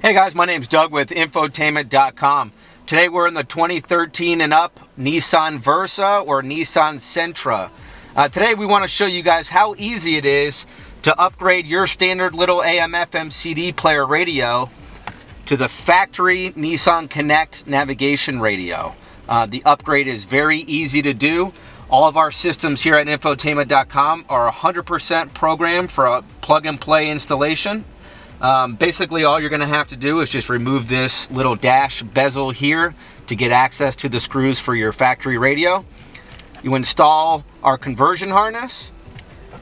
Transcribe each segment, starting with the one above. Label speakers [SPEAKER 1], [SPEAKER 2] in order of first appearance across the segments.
[SPEAKER 1] Hey guys, my name's Doug with Infotainment.com. Today we're in the 2013 and up Nissan Versa or Nissan Sentra. Today we want to show you guys how easy it is to upgrade your standard little AM/FM CD player radio to the factory NissanConnect navigation radio. The upgrade is very easy to do. All of our systems here at Infotainment.com are 100% programmed for a plug-and-play installation. Basically all you're going to have to do is just remove this little dash bezel here to get access to the screws for your factory radio. You install our conversion harness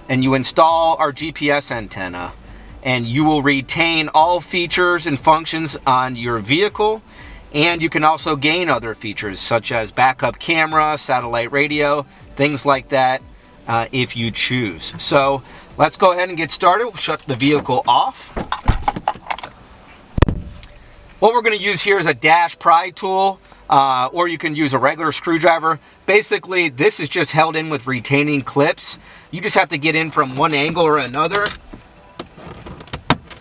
[SPEAKER 1] and you install our GPS antenna, and you will retain all features and functions on your vehicle, and you can also gain other features such as backup camera, satellite radio, things like that if you choose. So let's go ahead and get started. We'll shut the vehicle off. What we're going to use here is a dash pry tool, or you can use a regular screwdriver. Basically, this is just held in with retaining clips. You just have to get in from one angle or another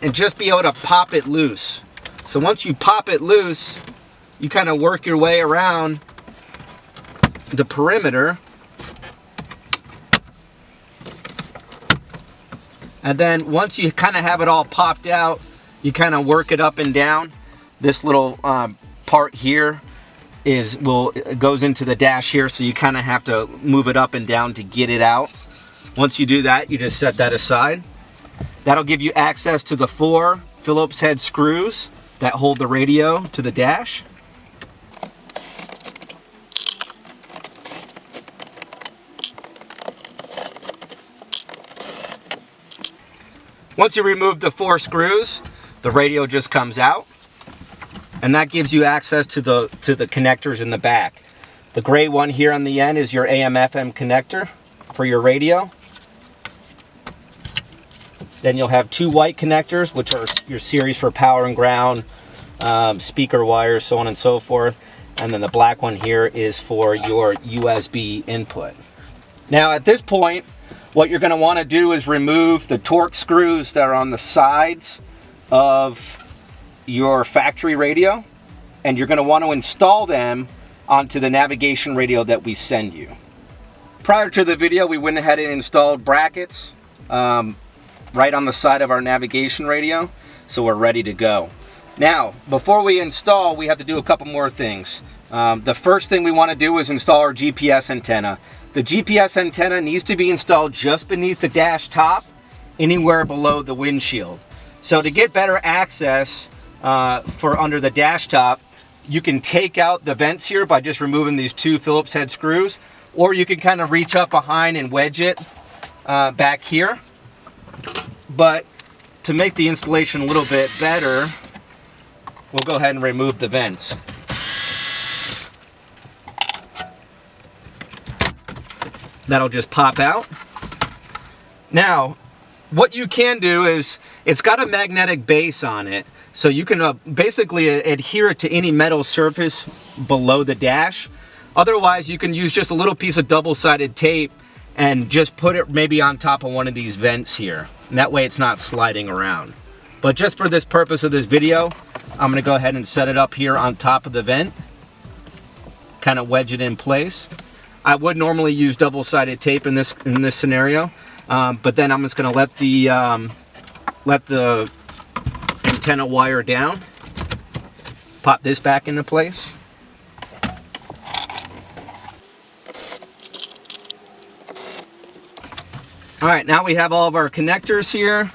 [SPEAKER 1] and just be able to pop it loose. So once you pop it loose, you kind of work your way around the perimeter. And then once you kind of have it all popped out, you kind of work it up and down. This little part here goes into the dash here, so you kind of have to move it up and down to get it out. Once you do that, you just set that aside. That'll give you access to the 4 Phillips head screws that hold the radio to the dash. Once you remove the 4 screws, the radio just comes out, and that gives you access to the connectors in the back. The gray one here on the end is your AM/FM connector for your radio. Then you'll have 2 white connectors, which are your series for power and ground, speaker wires, so on and so forth. And then the black one here is for your USB input. Now at this point, what you're going to want to do is remove the torque screws that are on the sides of your factory radio, and you're going to want to install them onto the navigation radio that we send you. Prior to the video, we went ahead and installed brackets right on the side of our navigation radio, so we're ready to go. Now, before we install, we have to do a couple more things. The first thing we want to do is install our GPS antenna. The GPS antenna needs to be installed just beneath the dash top, anywhere below the windshield. So to get better access for under the dash top, you can take out the vents here by just removing these 2 Phillips head screws, or you can kind of reach up behind and wedge it back here. But to make the installation a little bit better, we'll go ahead and remove the vents. That'll just pop out. Now, what you can do is, it's got a magnetic base on it, so you can basically adhere it to any metal surface below the dash. Otherwise, you can use just a little piece of double-sided tape and just put it maybe on top of one of these vents here. And that way it's not sliding around. But just for this purpose of this video, I'm going to go ahead and set it up here on top of the vent. Kind of wedge it in place. I would normally use double-sided tape in this scenario, but then I'm just going to let the antenna wire down. Pop this back into place. All right, now we have all of our connectors here.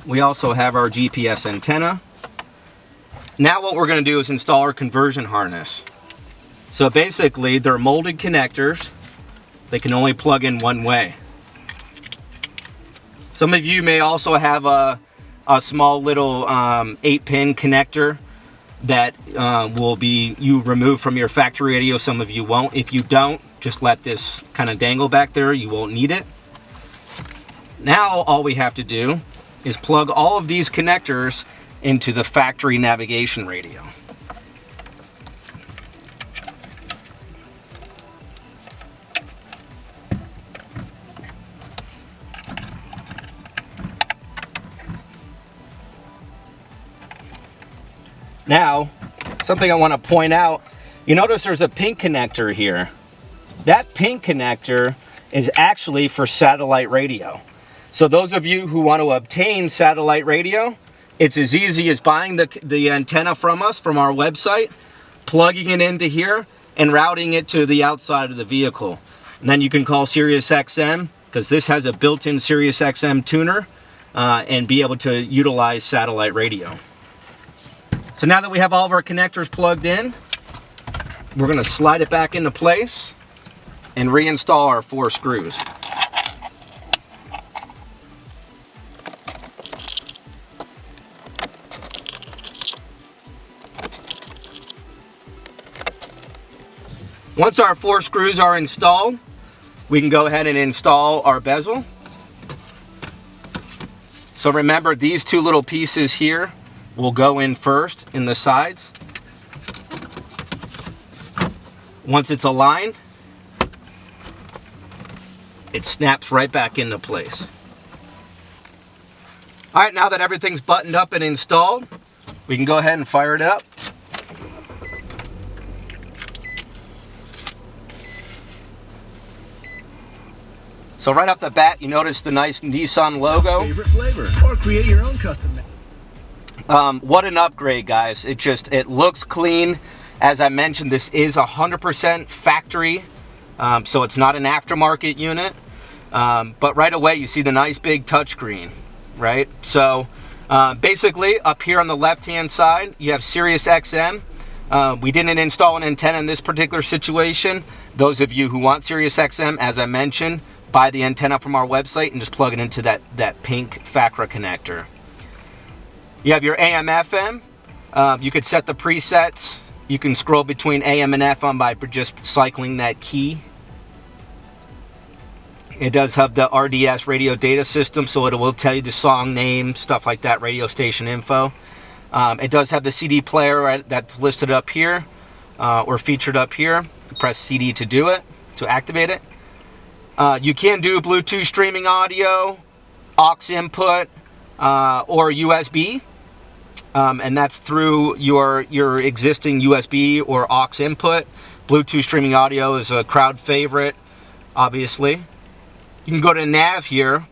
[SPEAKER 1] We also have our GPS antenna. Now what we're going to do is install our conversion harness. So basically, they're molded connectors. They can only plug in one way. Some of you may also have a small little 8-pin connector that you remove from your factory radio. Some of you won't. If you don't, just let this kind of dangle back there. You won't need it. Now all we have to do is plug all of these connectors into the factory navigation radio. Now, something I want to point out, you notice there's a pink connector here. That pink connector is actually for satellite radio. So those of you who want to obtain satellite radio, it's as easy as buying the antenna from us, from our website, plugging it into here, and routing it to the outside of the vehicle. And then you can call SiriusXM, because this has a built-in SiriusXM tuner, and be able to utilize satellite radio. So now that we have all of our connectors plugged in, we're going to slide it back into place and reinstall our 4 screws. Once our 4 screws are installed, we can go ahead and install our bezel. So remember, these 2 little pieces here will go in first in the sides. Once it's aligned, it snaps right back into place. All right, now that everything's buttoned up and installed, we can go ahead and fire it up. So right off the bat, you notice the nice Nissan logo.
[SPEAKER 2] Favorite flavor, or create your own custom.
[SPEAKER 1] What an upgrade, guys. It looks clean. As I mentioned, this is 100% factory, so it's not an aftermarket unit. But right away, you see the nice big touchscreen, right? So basically, up here on the left-hand side, you have SiriusXM. We didn't install an antenna in this particular situation. Those of you who want SiriusXM, as I mentioned, buy the antenna from our website and just plug it into that pink FACRA connector. You have your AM, FM. You could set the presets. You can scroll between AM and FM by just cycling that key. It does have the RDS radio data system, so it will tell you the song name, stuff like that, radio station info. It does have the CD player that's listed up here, or featured up here. Press CD to do it, to activate it. You can do Bluetooth streaming audio, aux input, or USB. And that's through your existing USB or aux input. Bluetooth streaming audio is a crowd favorite, obviously. You can go to nav here.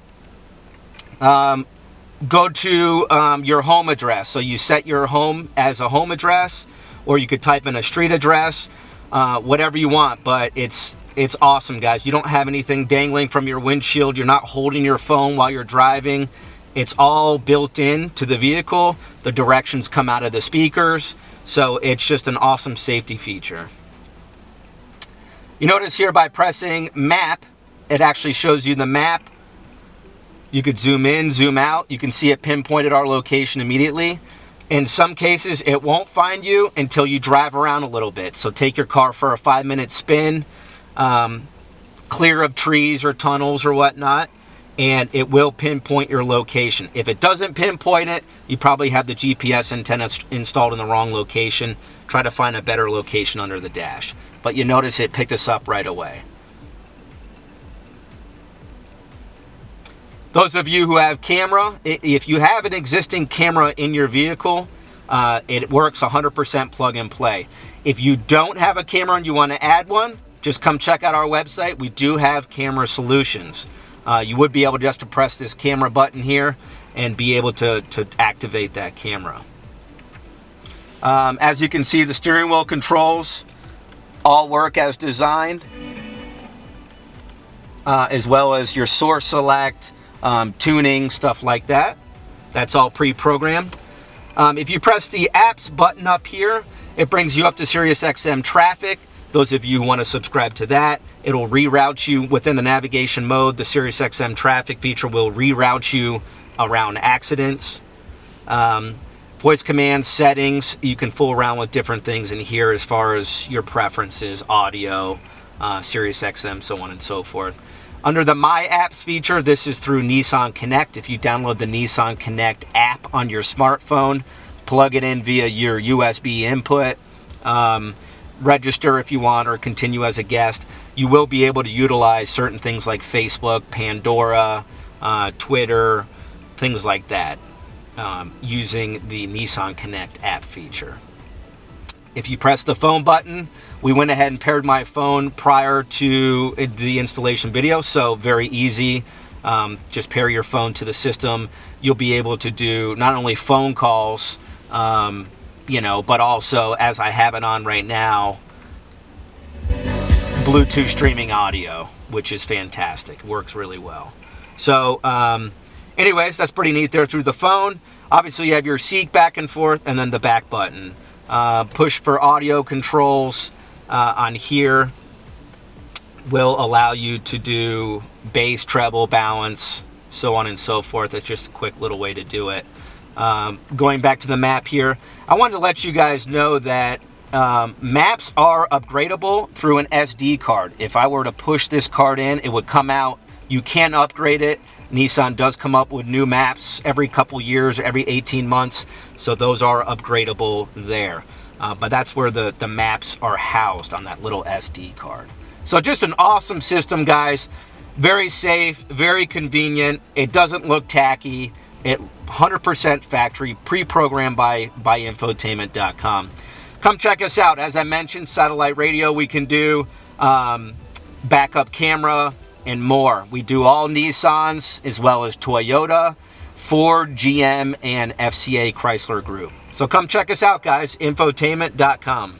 [SPEAKER 1] Go to your home address. So you set your home as a home address, or you could type in a street address, whatever you want. But it's awesome, guys. You don't have anything dangling from your windshield. You're not holding your phone while you're driving. It's all built in to the vehicle. The directions come out of the speakers. So it's just an awesome safety feature. You notice here by pressing map, it actually shows you the map. You could zoom in, zoom out. You can see it pinpointed our location immediately. In some cases, it won't find you until you drive around a little bit. So take your car for a 5-minute spin, clear of trees or tunnels or whatnot, and it will pinpoint your location. If it doesn't pinpoint it, you probably have the GPS antenna installed in the wrong location. Try to find a better location under the dash. But you notice it picked us up right away. Those of you who have camera, if you have an existing camera in your vehicle, it works 100% plug and play. If you don't have a camera and you want to add one, just come check out our website. We do have camera solutions. You would be able just to press this camera button here and be able to activate that camera. As you can see, the steering wheel controls all work as designed, as well as your source select, tuning, stuff like that. That's all pre-programmed. If you press the apps button up here, it brings you up to SiriusXM Traffic. Those of you who want to subscribe to that, it'll reroute you within the navigation mode. The SiriusXM Traffic feature will reroute you around accidents. Voice commands, settings, you can fool around with different things in here as far as your preferences, audio, SiriusXM, so on and so forth. Under the My Apps feature, this is through NissanConnect. If you download the NissanConnect app on your smartphone, plug it in via your USB input, register if you want or continue as a guest, you will be able to utilize certain things like Facebook, Pandora, Twitter, things like that. using the NissanConnect app feature. If you press the phone button, we went ahead and paired my phone prior to the installation video, so very easy. Just pair your phone to the system. You'll be able to do not only phone calls, but also, as I have it on right now, Bluetooth streaming audio, which is fantastic. Works really well. So, anyways, that's pretty neat there through the phone. Obviously, you have your seat back and forth, and then the back button. Push for audio controls on here will allow you to do bass, treble, balance, so on and so forth. It's just a quick little way to do it. Going back to the map here, I wanted to let you guys know that maps are upgradable through an SD card. If I were to push this card in, it would come out. You can upgrade it. Nissan does come up with new maps every couple years, every 18 months, so those are upgradable there. But that's where the maps are housed, on that little SD card. So just an awesome system, guys. Very safe, very convenient. It doesn't look tacky. It 100% factory, pre-programmed by Infotainment.com. Come check us out. As I mentioned, satellite radio, we can do backup camera and more. We do all Nissans, as well as Toyota, Ford, GM, and FCA Chrysler Group. So come check us out, guys. Infotainment.com.